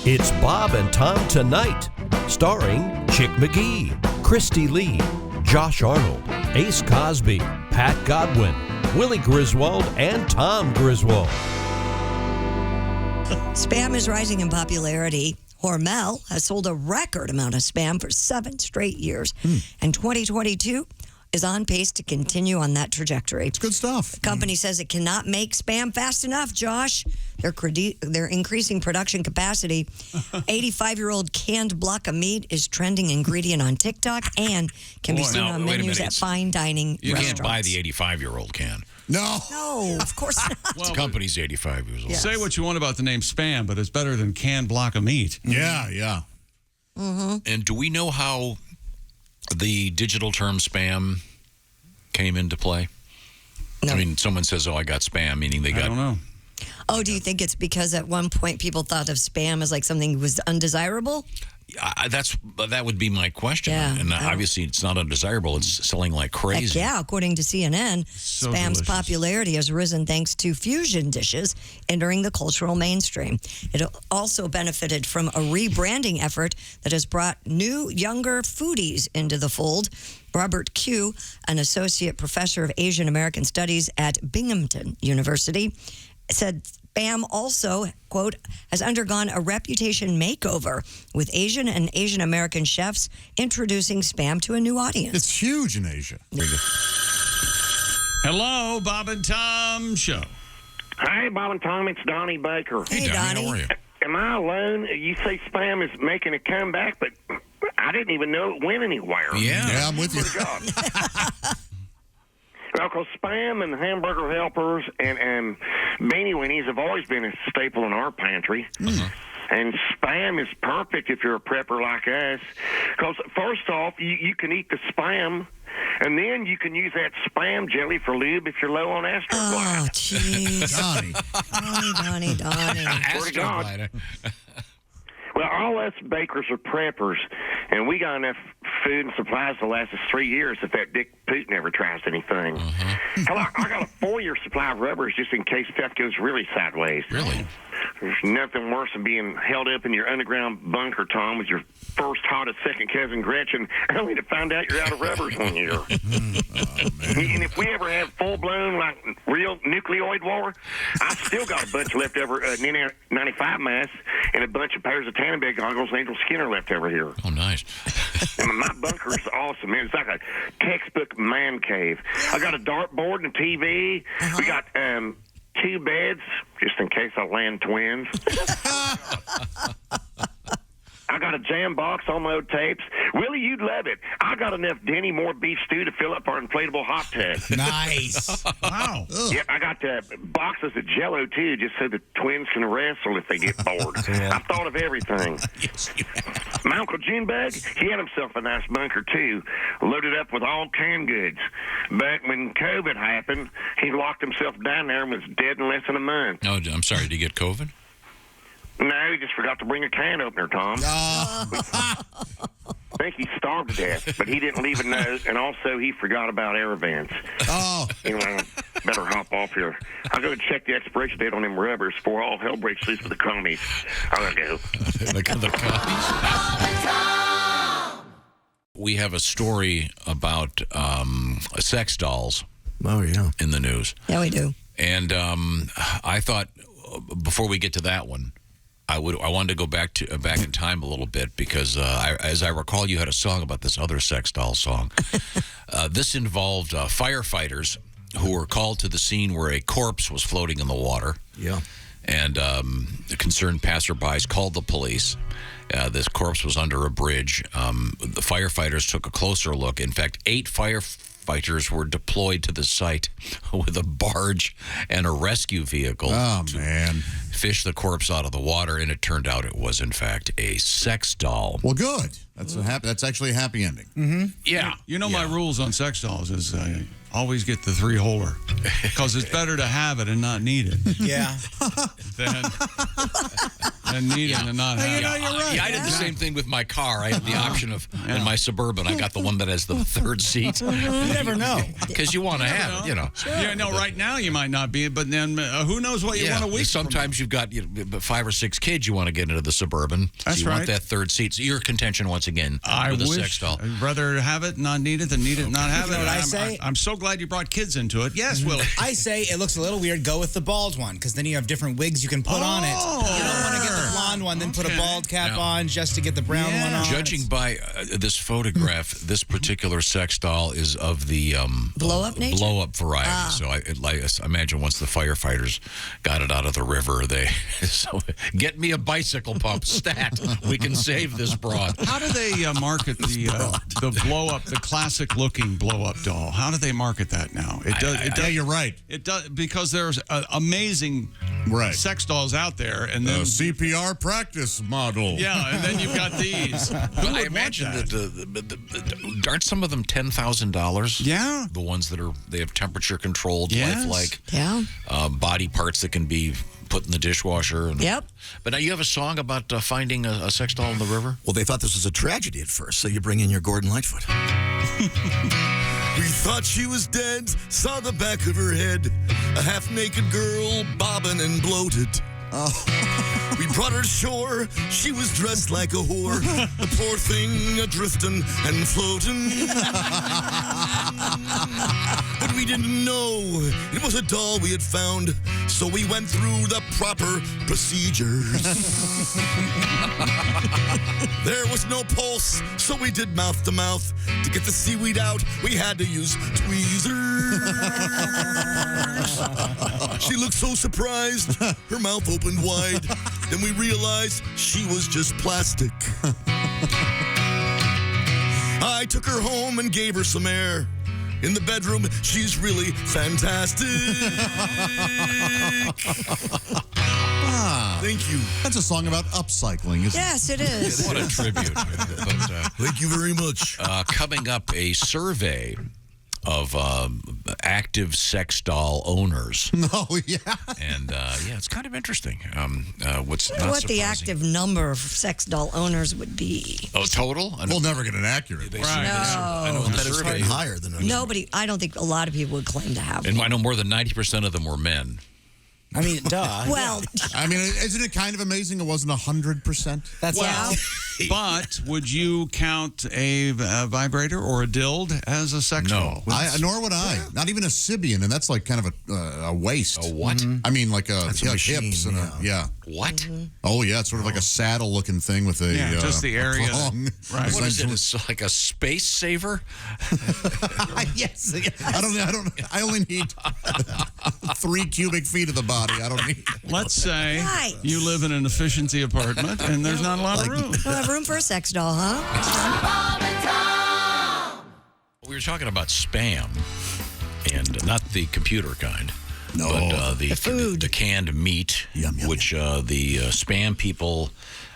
It's Bob and Tom Tonight, starring Chick McGee, Christy Lee, Josh Arnold, Ace Cosby, Pat Godwin, Willie Griswold, and Tom Griswold. Spam is rising in popularity. Hormel has sold a record amount of Spam for 7 straight years, and 2022 is on pace to continue on that trajectory. It's good stuff. The company says it cannot make Spam fast enough, Josh. They're increasing production capacity. 85-year-old canned block of meat is trending ingredient on TikTok and can be seen on menus at fine dining You restaurants. can't buy the 85-year-old can. No, of course not. The company's 85 years old. Yes. Say what you want about the name Spam, but it's better than canned block of meat. Yeah. And do we know how the digital term spam came into play? No. I mean, someone says, I got spam, meaning they got... I don't know. Oh, do you think it's because at one point people thought of Spam as like something was undesirable? That would be my question. Yeah, And obviously it's not undesirable. It's selling like crazy. Heck yeah, according to CNN, So Spam's delicious. popularity has risen thanks to fusion dishes entering the cultural mainstream. It also benefited from a rebranding effort that has brought new, younger foodies into the fold. Robert Q, an associate professor of Asian American Studies at Binghamton University, said Spam also, quote, has undergone a reputation makeover with Asian and Asian American chefs introducing Spam to a new audience. It's huge in Asia. Hello, Bob and Tom Show. Hi, Bob and Tom. It's Donnie Baker. Hey, Donnie. How are you? Am I alone? You say Spam is making a comeback, but I didn't even know it went anywhere. Yeah. I'm with you. Well, because Spam and Hamburger Helpers and Beanie Weenies have always been a staple in our pantry. And Spam is perfect if you're a prepper like us. Because first off, you can eat the Spam, and then you can use that Spam jelly for lube if you're low on Oh, astroglide. jeez. Donnie. Swear to God. Well, all us bakers are preppers, and we got enough food and supplies to last us 3 years if that Dick Putin ever tries anything. Hell, I got a 4-year supply of rubbers just in case stuff goes really sideways. Really? There's nothing worse than being held up in your underground bunker, Tom, with your first hottest second cousin Gretchen, only to find out you're out of rubbers 1 year. And if we ever have full-blown, like, real nucleoid war, I still got a bunch of leftover N95 masks and a bunch of pairs of Tannenberg goggles and Angel Skinner left over here. Oh, nice. And my bunker is awesome, man. It's like a textbook man cave. I got a dartboard and a TV. We got 2 beds, just in case I land twins. I got a jam box on my old tapes. Willie, you'd love it. I got enough Denny Moore beef stew to fill up our inflatable hot tub. Nice. Wow. Yep, I got boxes of Jell-O, too, just so the twins can wrestle if they get bored. I've thought of everything. Yes, you have. My Uncle Junebug, he had himself a nice bunker, too, loaded up with all canned goods. But when COVID happened, he locked himself down there and was dead in less than a month. Oh, I'm sorry. Did you get COVID? No, he just forgot to bring a can opener, Tom. I think he starved to death, but he didn't leave a note, and also he forgot about air vents. Oh. Anyway, better hop off here. I'll go check the expiration date on them rubbers before all hell breaks loose with the commies. I gotta go. The copies. We have a story about sex dolls Oh, yeah. in the news. Yeah, we do. And I thought, before we get to that one, I wanted to go back in time a little bit because, as I recall, you had a song about this other sex doll song. This involved firefighters who were called to the scene where a corpse was floating in the water. Yeah. And the concerned passerbys called the police. This corpse was under a bridge. The firefighters took a closer look. In fact, 8 firefighters were deployed to the site with a barge and a rescue vehicle to fish the corpse out of the water, and it turned out it was, in fact, a sex doll. Well, good. That's actually a happy ending. Yeah. You know my rules on sex dolls is always get the 3-holer because it's better to have it and not need it. Yeah. than and needing and not having. you're right. I did the same thing with my car. I had the option of in my Suburban. I got the one that has the third seat. You never know. Because you want to have it, you know. Yeah, no, right now you might not be, but then who knows what you want to week from Sometimes you've got 5 or 6 kids you want to get into the Suburban. That's so you right. want that third seat. So your contention, once again, I with the wish sex doll. I'd rather have it, not need it, than need it, not have it. know what I say? I'm so glad you brought kids into it. Yes, Willie. I say it looks a little weird. Go with the bald one, because then you have different wigs you can put on it. You don't want to get the blonde one, then put a bald cap Now, on just to get the brown one on. Judging by this photograph, this particular sex doll is of the Blow-up nature? blow-up variety. So I imagine once the firefighters got it out of the river, they so get me a bicycle pump stat. We can save this broad. How do they market the blow-up, the classic-looking blow-up doll? How do they market that now? It does. Yeah, you're right. It does, because there's amazing sex dolls out there, and then CPR practice model. yeah, and then you've got these. Who I would imagine want that aren't some of them $10,000? Yeah. The ones that they have temperature controlled, Yes. lifelike Yeah. body parts that can be put in the dishwasher. Yep. But now you have a song about finding a sex doll in the river? Well, they thought this was a tragedy at first, so you bring in your Gordon Lightfoot. We thought she was dead, saw the back of her head, a half-naked girl, bobbing and bloated. We brought her to shore, she was dressed like a whore, the poor thing a-drifting and floating. But we didn't know it was a doll we had found, so we went through the proper procedures. There was no pulse, so we did mouth to mouth. To get the seaweed out, we had to use tweezers. She looked so surprised, her mouth opened wide. Then we realized she was just plastic. I took her home and gave her some air. In the bedroom, she's really fantastic. Thank you. That's a song about upcycling, isn't Yes, it is. What a tribute. But, Thank you very much. coming up, a survey of active sex doll owners. it? Oh, yeah. And, it's kind of interesting. What's not What the surprising. active number of sex doll owners would be. Oh, total? We'll never get an accurate. Right. I know in the That is survey. higher than Nobody, I don't think a lot of people would claim to have And one. I know more than 90% of them were men. I mean, duh. Well, I mean, isn't it kind of amazing it wasn't 100%? That's well, But would you count a vibrator or a dild as a sex doll? Nor would I. Not even a Sibian, and that's like kind of a waist. A what? I mean, like a, That's a machine, hips and yeah. What? Oh, yeah, it's sort of like a saddle-looking thing with a just the area. prong. Right. What is it? It's like a space saver? Yes. I only need 3 cubic feet of the body. I don't need. Let's say Right. you live in an efficiency apartment and there's not a lot of room. don't have room for a sex doll, huh? We were talking about spam, and not the computer kind. No. But the food. the canned meat, Yum, yum, which the spam people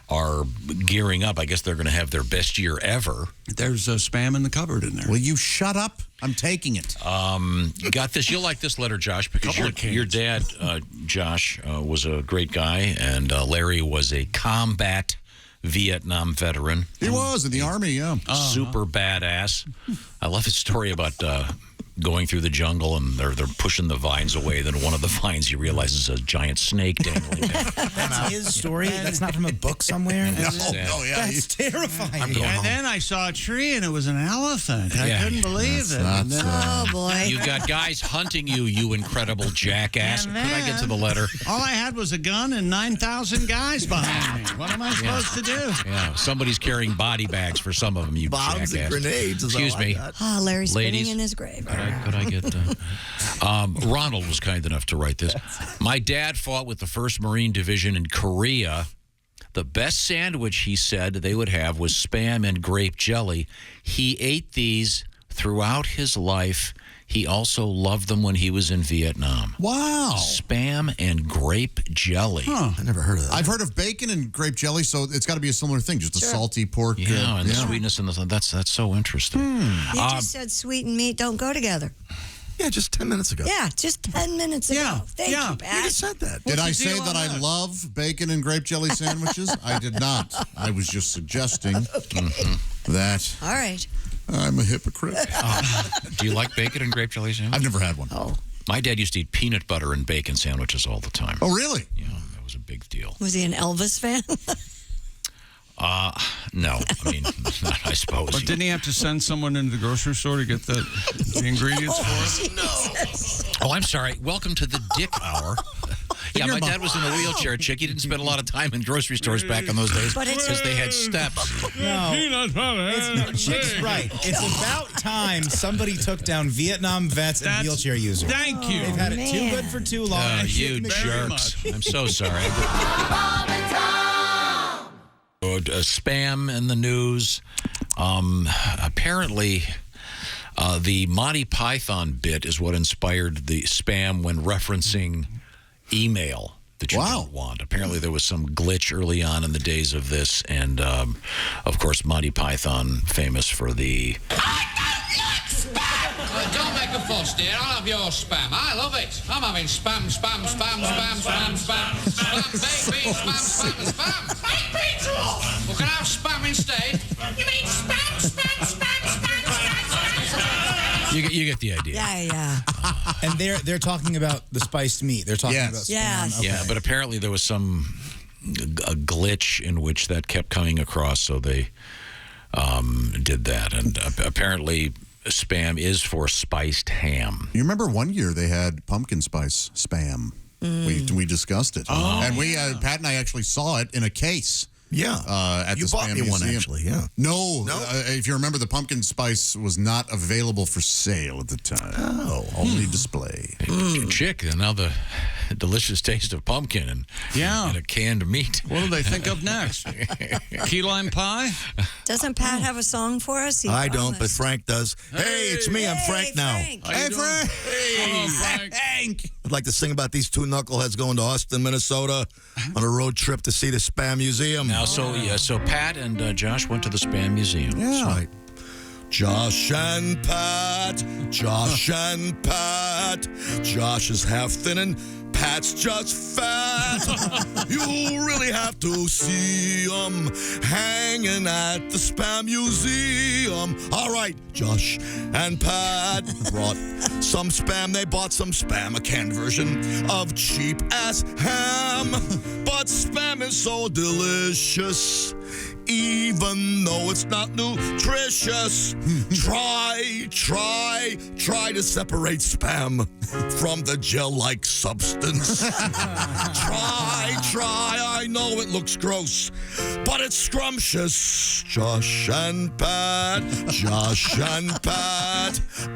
are gearing up. I guess they're going to have their best year ever. There's spam in the cupboard in there. Will you shut up? I'm taking it. You got this. You'll like this letter, Josh, because Couple of cans. your dad, Josh, was a great guy, and Larry was a combat Vietnam veteran. He was in the Army, yeah. Super badass. I love his story about going through the jungle and they're pushing the vines away. Then one of the vines you realize is a giant snake dangling there. That's his story. That's not from a book somewhere. That's terrifying. And then I saw a tree and it was an elephant. I Yeah. couldn't believe it. And then, Oh, boy. You've got guys hunting you, you incredible jackass. And Could I get to then- the letter? all I had was a gun and 9,000 guys behind me. What am I supposed to do? Yeah, somebody's carrying body bags for some of them, you Bombs jackass. and grenades is Excuse all I me. got. Ah, Larry's Ladies. spinning in his grave. Could I get Ronald was kind enough to write this. My dad fought with the 1st Marine Division in Korea. The best sandwich, he said, they would have was Spam and grape jelly. He ate these throughout his life. He also loved them when he was in Vietnam. Wow. Spam and grape jelly. I never heard of that. I've heard of bacon and grape jelly, so it's got to be a similar thing, just a salty pork. Yeah, and the sweetness and that's so interesting. He just said sweet and meat don't go together. Yeah, just 10 minutes ago. Yeah, just 10 minutes ago. Yeah, Thank yeah. you, You Pat. just said that. Did I What's the say deal that on I that? love bacon and grape jelly sandwiches? I did not. I was just suggesting that All right. I'm a hypocrite. Do you like bacon and grape jelly sandwich? I've never had one. Oh, My dad used to eat peanut butter and bacon sandwiches all the time. Oh, really? Yeah, that was a big deal. was he an Elvis fan? No, I mean, I suppose. But didn't he have to send someone into the grocery store to get the ingredients for it? Oh, I'm sorry. Welcome to the Dick Hour. Yeah, my dad was in a wheelchair, chick. He didn't spend a lot of time in grocery stores back in those days But it's- because they had steps. No. Peanut butter. Chick's right. It's about time somebody took down Vietnam vets and wheelchair users. Thank you. They've had it too man. good for too long. You Chick very jerks. much. I'm so sorry. Spam in the news. Apparently, the Monty Python bit is what inspired the spam when referencing email that you don't want. Apparently, there was some glitch early on in the days of this, and of course, Monty Python, famous for the. Don't make a fuss, dear. I'll have your spam. I love it. I'm having spam, spam, spam, spam, spam, spam. Spam, baked beans, spam, spam, spam. Baked beans are off. Well, can I have spam instead? You mean spam, spam, spam, spam, spam, spam? You get the idea. Yeah. And they're talking about the spiced meat. They're talking about spam. Yes. Okay. Yeah, but apparently there was a glitch in which that kept coming across, so they did that. And apparently spam is for spiced ham. You remember one year they had pumpkin spice spam. We discussed it. And we Pat and I actually saw it in a case. Yeah. At You the bought Spam me one, Museum. actually, yeah. No. No? If you remember, the pumpkin spice was not available for sale at the time. Oh. Only display. Chick, and now the delicious taste of pumpkin and a canned meat. What do they think of next? Key lime pie? Doesn't Pat have a song for us? He I don't, but promised. Frank does. Hey, it's me. I'm Frank now. Frank. How you doing? Hey, Frank. I'd like to sing about these two knuckleheads going to Austin, Minnesota on a road trip to see the Spam Museum. Now, so Pat and Josh went to the Spam Museum. That's right. Josh and Pat, Josh and Pat. Josh is half thin and Pat's just fat. You really have to see 'em hanging at the Spam Museum. All right, Josh and Pat brought some spam. They bought some spam, a canned version of cheap-ass ham. But spam is so delicious, even though it's not nutritious. Try to separate spam from the gel-like substance. Try, I know it looks gross, but it's scrumptious. Josh and Pat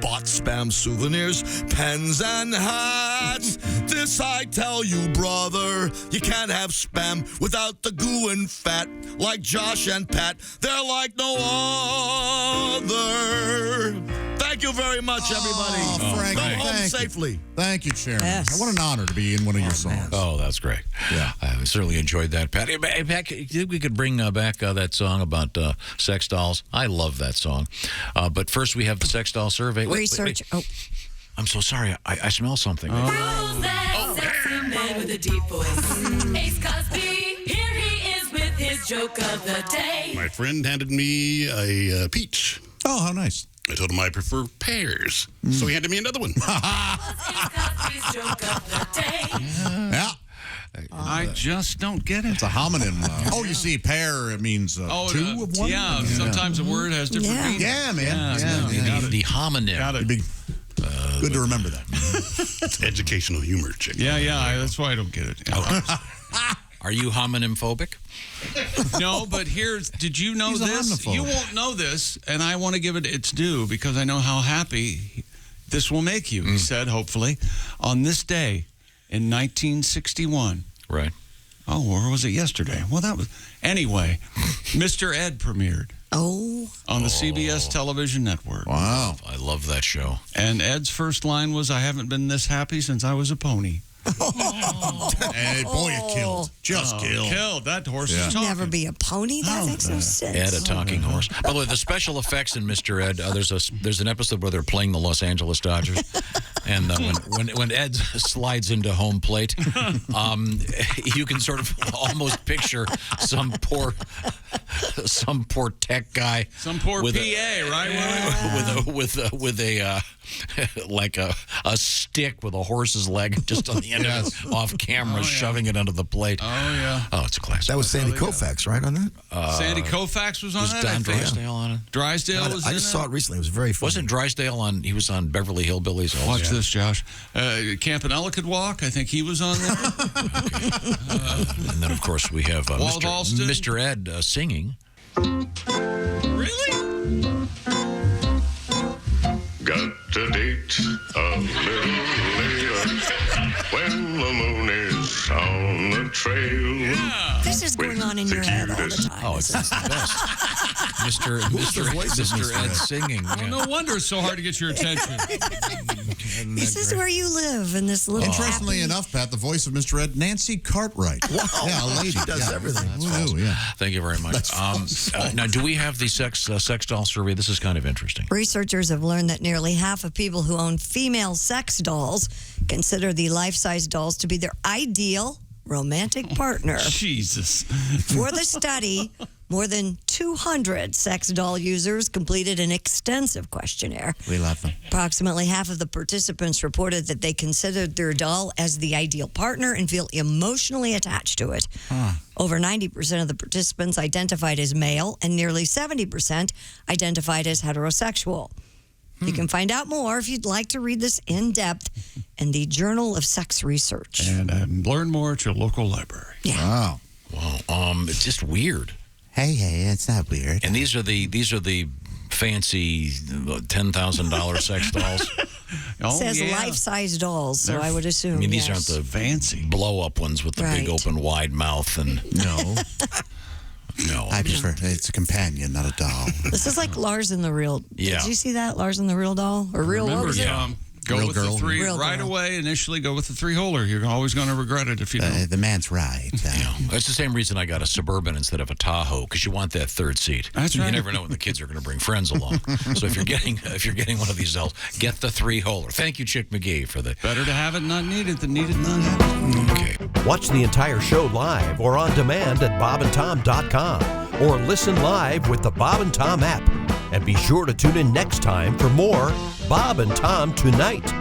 bought spam souvenirs, pens and hats. This I tell you, brother, you can't have spam without the goo and fat. Like Josh and Pat, they're like no other. Thank you very much, everybody. Frank, Go home thank you. safely. Thank you, Chairman. Yes. What an honor to be in one of your songs. Oh, that's great. Yeah. I certainly enjoyed that, Pat. Hey, Pat, you think we could bring back that song about sex dolls? I love that song. But first, we have the sex doll survey. Research. Oh, I'm so sorry. I smell something. Who's that sexy man with a deep voice? Ace Cosby, here he is with his joke of the day. My friend handed me a peach. Oh, how nice. I told him I prefer pears, so he handed me another one. Ace Cosby's joke of the day. Yeah. I just don't get it. It's a homonym. Oh, you see, pair, it means two of one? Yeah, sometimes a word has different Yeah. meanings. Yeah, man. The homonym. Got it. Good to remember that. It's educational humor, chick. Yeah, that's why I don't get it. Yeah. Are you homonym phobic? No, but did you know He's a this? homophobe. You won't know this, and I want to give it its due because I know how happy this will make you, he said, hopefully. On this day in 1961. Right. Oh, or was it yesterday? Well, anyway, Mr. Ed premiered. oh, On the CBS television network. Wow. I love that show. And Ed's first line was, I haven't been this happy since I was a pony. And boy, it killed. Just killed. Killed. That horse Yeah. is talking. Never be a pony? That makes no sense. Ed, a talking horse. By the way, the special effects in Mr. Ed, there's an episode where they're playing the Los Angeles Dodgers, and when Ed slides into home plate, you can sort of almost picture some poor tech guy, Some poor with PA, right? with a like a stick with a horse's leg just on the end of it, off camera, shoving it under the plate. Oh, yeah. Oh, it's a classic. That was Sandy Koufax, right, on that? Sandy Koufax was on Was that? Don I think. Drysdale on it? Drysdale was I in just that? saw it recently. It was very funny. Wasn't Drysdale on? He was on Beverly Hillbillies. Also. Watch this, Josh. Campanella could walk. I think he was on there. And then, of course, we have Walt Alston. Mr. Ed singing. Really? Got to date a little later when the moon is on the trail. This is going on in your head all the time. Oh, it's the best. Mr. Ed singing. Well, no wonder it's so hard to get your attention. This is where you live in this little. Interestingly happy- enough, Pat, the voice of Mr. Ed, Nancy Cartwright. Wow. Yeah, a lady. She does everything. Woo-hoo, yeah. Thank you very much. Now, do we have the sex doll survey? This is kind of interesting. Researchers have learned that nearly half of people who own female sex dolls consider the life-size dolls to be their ideal romantic partner. Jesus. For the study, more than 200 sex doll users completed an extensive questionnaire. We love them. Approximately half of the participants reported that they considered their doll as the ideal partner and feel emotionally attached to it. Over 90% of the participants identified as male, and nearly 70% identified as heterosexual. You can find out more if you'd like to read this in depth in the Journal of Sex Research. And learn more at your local library. Wow. Wow. It's just weird. Hey, it's not weird. And these are the fancy $10,000 sex dolls. It says life-size dolls, so I would assume. I mean, these yes. aren't the fancy blow-up ones with the big Right. open wide mouth and No. no. I prefer it's a companion, not a doll. This is like Lars and the Real. Yeah. Did you see that? Lars and the Real Doll? Or Real Remember, what was it? go Real with girl. the three Real right girl. away. Initially, go with the three-holer. You're always going to regret it if you don't. The man's right. That's the same reason I got a Suburban instead of a Tahoe, because you want that third seat. That's right. You never know when the kids are going to bring friends along. So if you're getting one of these dolls, get the three-holer. Thank you, Chick McGee, for the. Better to have it not needed than needed not have it. Okay. Watch the entire show live or on demand at bobandtom.com or listen live with the Bob and Tom app. And be sure to tune in next time for more Bob and Tom Tonight.